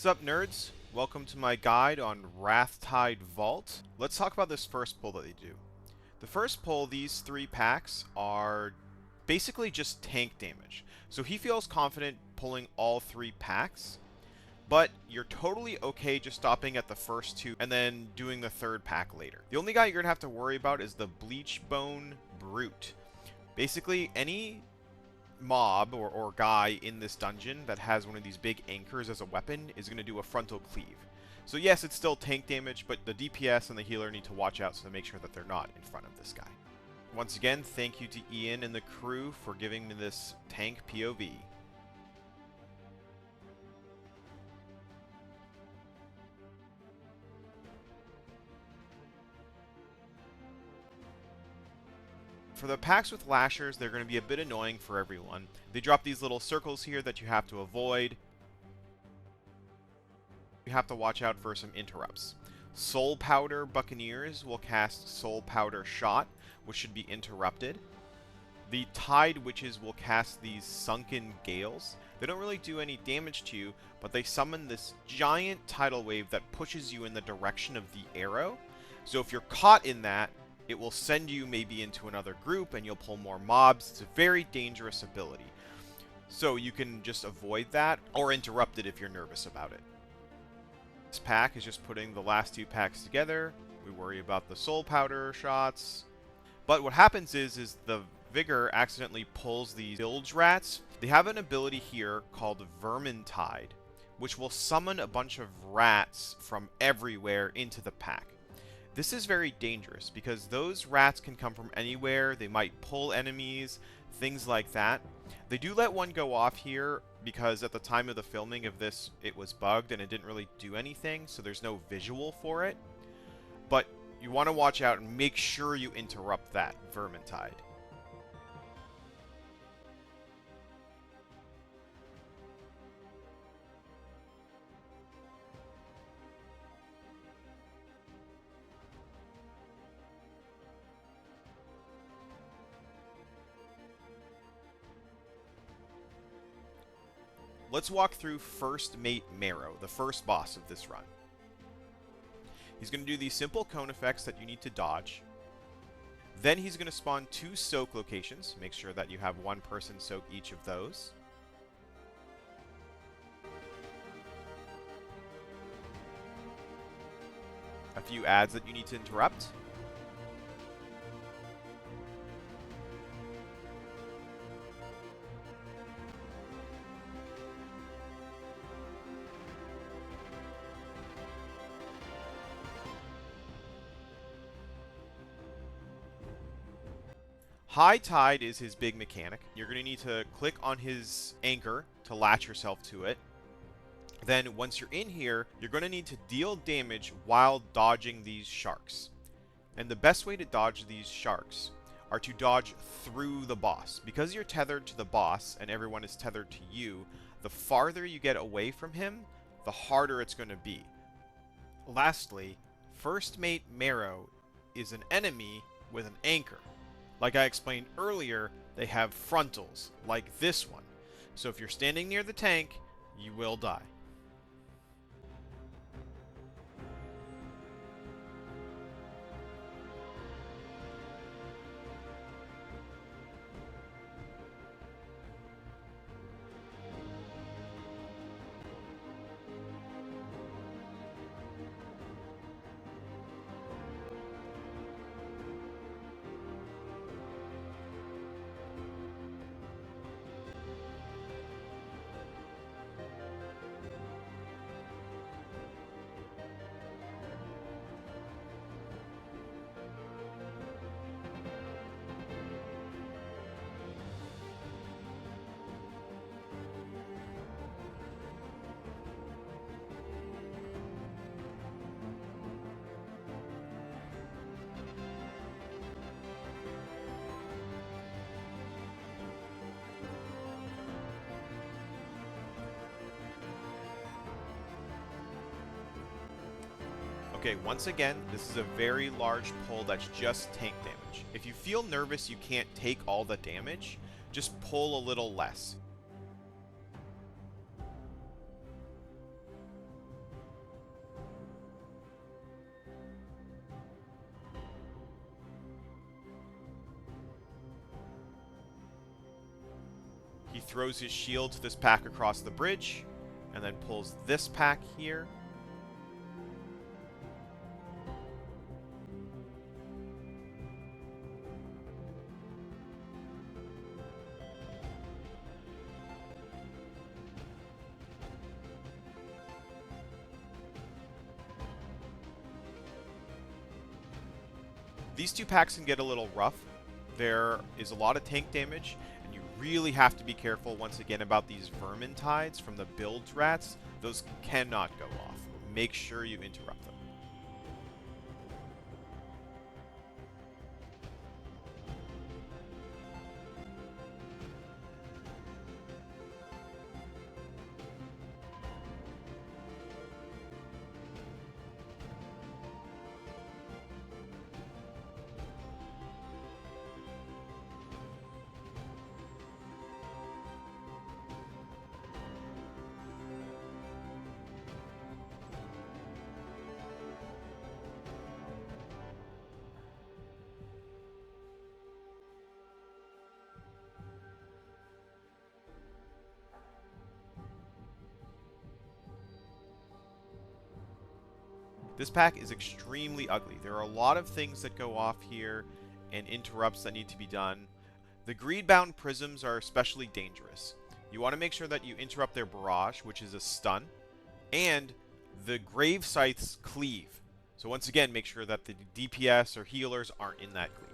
What's up, nerds? Welcome to my guide on Wrathtide Vault. Let's talk about this first pull that they do. The first pull, these 3 packs are basically just tank damage. So he feels confident pulling all 3 packs, but you're totally okay just stopping at the first 2 and then doing the 3rd pack later. The only guy you're going to have to worry about is the Bleachbone Brute. Basically, any mob or guy in this dungeon that has one of these big anchors as a weapon is going to do a frontal cleave. So yes, it's still tank damage, but the DPS and the healer need to watch out so to make sure that they're not in front of this guy. Once again, thank you to Ian and the crew for giving me this tank POV. For the packs with lashers, they're going to be a bit annoying for everyone. They drop these little circles here that you have to avoid. You have to watch out for some interrupts. Soul Powder Buccaneers will cast Soul Powder Shot, which should be interrupted. The Tide Witches will cast these Sunken Gales. They don't really do any damage to you, but they summon this giant tidal wave that pushes you in the direction of the arrow. So if you're caught in that, it will send you maybe into another group and you'll pull more mobs. It's a very dangerous ability. So you can just avoid that or interrupt it if you're nervous about it. This pack is just putting the last 2 packs together. We worry about the soul powder shots. But what happens is the Vigor accidentally pulls these bilge rats. They have an ability here called Vermintide, which will summon a bunch of rats from everywhere into the pack. This is very dangerous because those rats can come from anywhere. They might pull enemies, things like that. They do let one go off here because at the time of the filming of this, it was bugged and it didn't really do anything, so there's no visual for it. But you want to watch out and make sure you interrupt that Vermintide. Let's walk through First Mate Marrow, the first boss of this run. He's going to do these simple cone effects that you need to dodge. Then he's going to spawn 2 soak locations. Make sure that you have 1 person soak each of those. A few ads that you need to interrupt. High Tide is his big mechanic. You're going to need to click on his anchor to latch yourself to it. Then once you're in here, you're going to need to deal damage while dodging these sharks. And the best way to dodge these sharks are to dodge through the boss. Because you're tethered to the boss and everyone is tethered to you, the farther you get away from him, the harder it's going to be. Lastly, First Mate Marrow is an enemy with an anchor. Like I explained earlier, they have frontals, like this one. So if you're standing near the tank, you will die. Okay, once again, this is a very large pull that's just tank damage. If you feel nervous you can't take all the damage, just pull a little less. throws his shield to this pack across the bridge, and then pulls this pack here. These two packs can get a little rough. There is a lot of tank damage, and you really have to be careful once again about these vermin tides from the bilge rats. Those cannot go off. Make sure you interrupt them. This pack is extremely ugly. There are a lot of things that go off here and interrupts that need to be done. The greed-bound prisms are especially dangerous. You want to make sure that you interrupt their barrage, which is a stun, and the grave scythes cleave. So once again, make sure that the DPS or healers aren't in that cleave.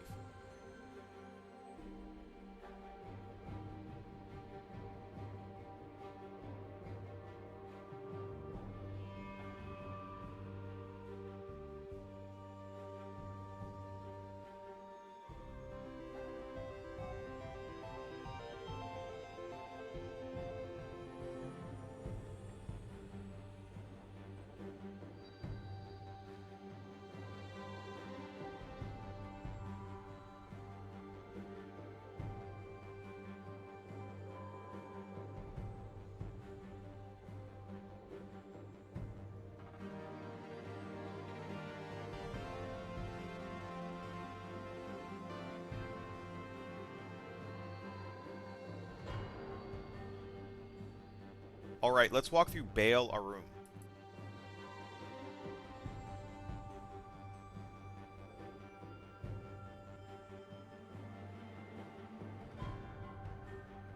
Alright, let's walk through Bael'Aurum.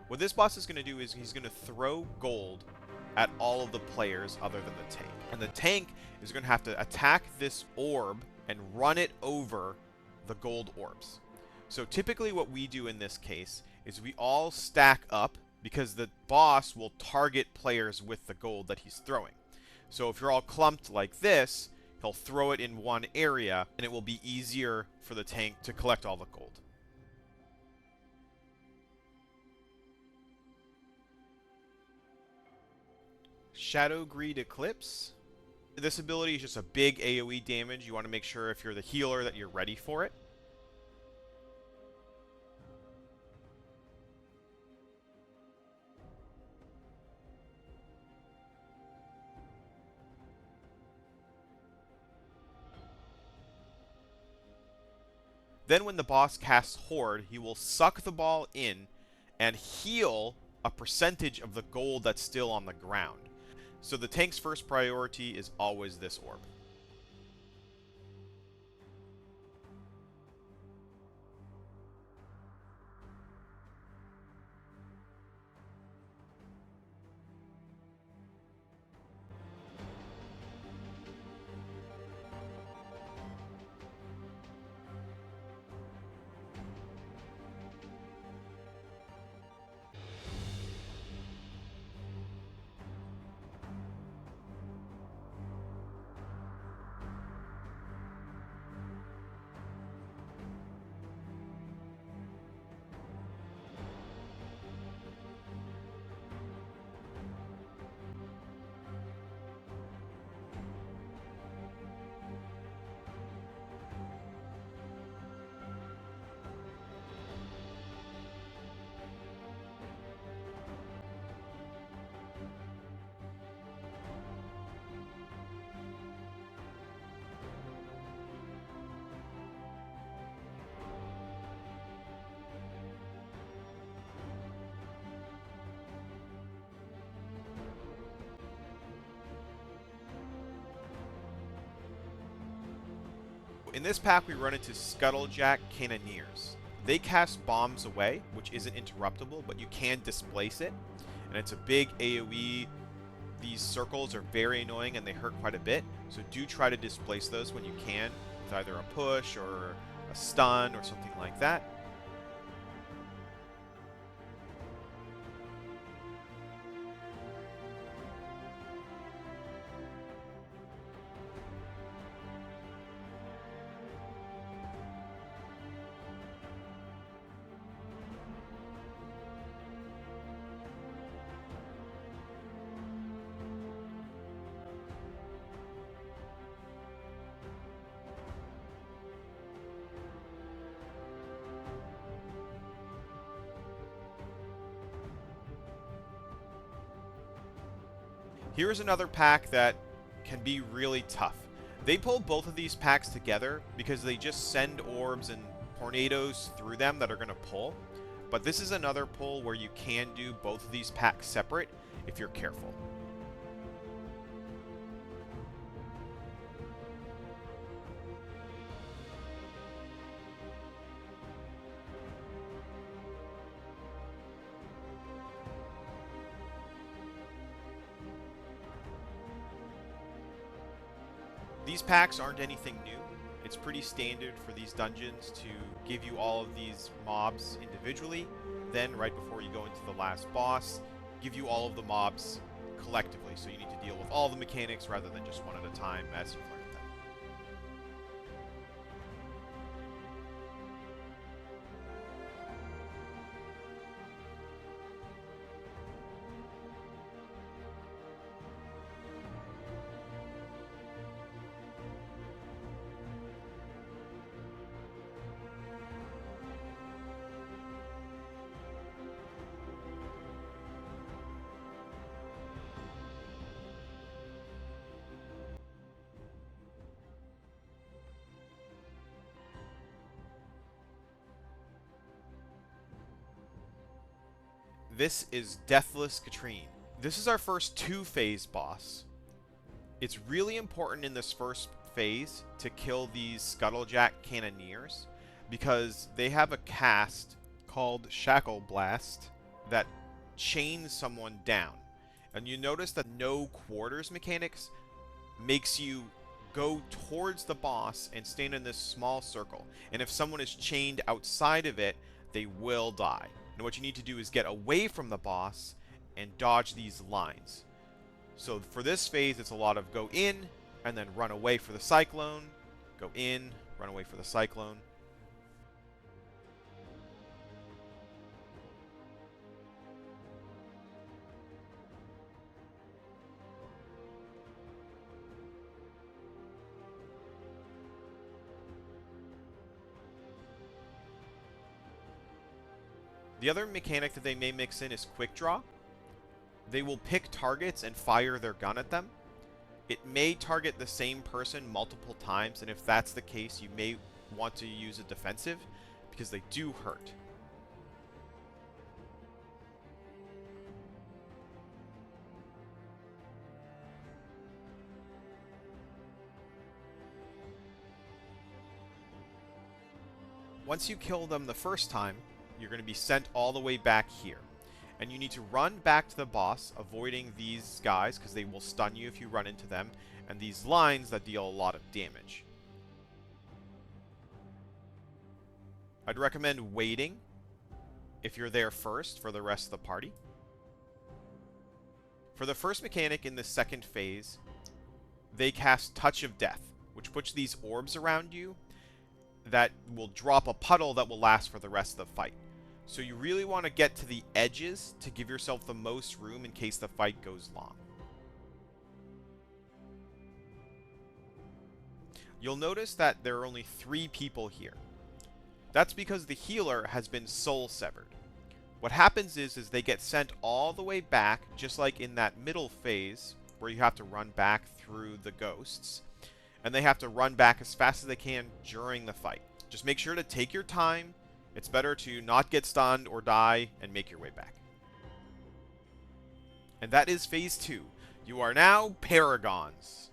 What this boss is going to do is he's going to throw gold at all of the players other than the tank. And the tank is going to have to attack this orb and run it over the gold orbs. So typically what we do in this case is we all stack up, because the boss will target players with the gold that he's throwing. So if you're all clumped like this, he'll throw it in one area, and it will be easier for the tank to collect all the gold. Shadow Greed Eclipse. This ability is just a big AoE damage. You want to make sure if you're the healer that you're ready for it. Then when the boss casts Horde, he will suck the ball in and heal a percentage of the gold that's still on the ground. So the tank's first priority is always this orb. in this pack, we run into Scuttlejack Cannoneers. They cast bombs away, which isn't interruptible, but you can displace it. And it's a big AoE. These circles are very annoying and they hurt quite a bit. So do try to displace those when you can, with either a push or a stun or something like that. Here's another pack that can be really tough. They pull both of these packs together because they just send orbs and tornadoes through them that are going to pull. But this is another pull where you can do both of these packs separate if you're careful. These packs aren't anything new. It's pretty standard for these dungeons to give you all of these mobs individually, then right before you go into the last boss, give you all of the mobs collectively, so you need to deal with all the mechanics rather than just one at a time as you learn them. This is Deathless Kitrine. This is our first two-phase boss. It's really important in this first phase to kill these Scuttlejack Cannoneers because they have a cast called Shackle Blast that chains someone down. And you notice that no quarters mechanics makes you go towards the boss and stand in this small circle. And if someone is chained outside of it, they will die. And what you need to do is get away from the boss and dodge these lines. So for this phase, it's a lot of go in and then run away for the cyclone. Go in, run away for the cyclone. The other mechanic that they may mix in is quick draw. They will pick targets and fire their gun at them. It may target the same person multiple times, and if that's the case, you may want to use a defensive because they do hurt. Once you kill them the first time, you're going to be sent all the way back here. And you need to run back to the boss, avoiding these guys, because they will stun you if you run into them, and these lines that deal a lot of damage. I'd recommend waiting if you're there first for the rest of the party. For the first mechanic in the second phase, they cast Touch of Death, which puts these orbs around you that will drop a puddle that will last for the rest of the fight. So you really want to get to the edges to give yourself the most room in case the fight goes long. You'll notice that there are only 3 people here. That's because the healer has been soul severed. What happens is they get sent all the way back, just like in that middle phase where you have to run back through the ghosts. And they have to run back as fast as they can during the fight. Just make sure to take your time. It's better to not get stunned or die and make your way back. And that is phase 2. You are now Paragons.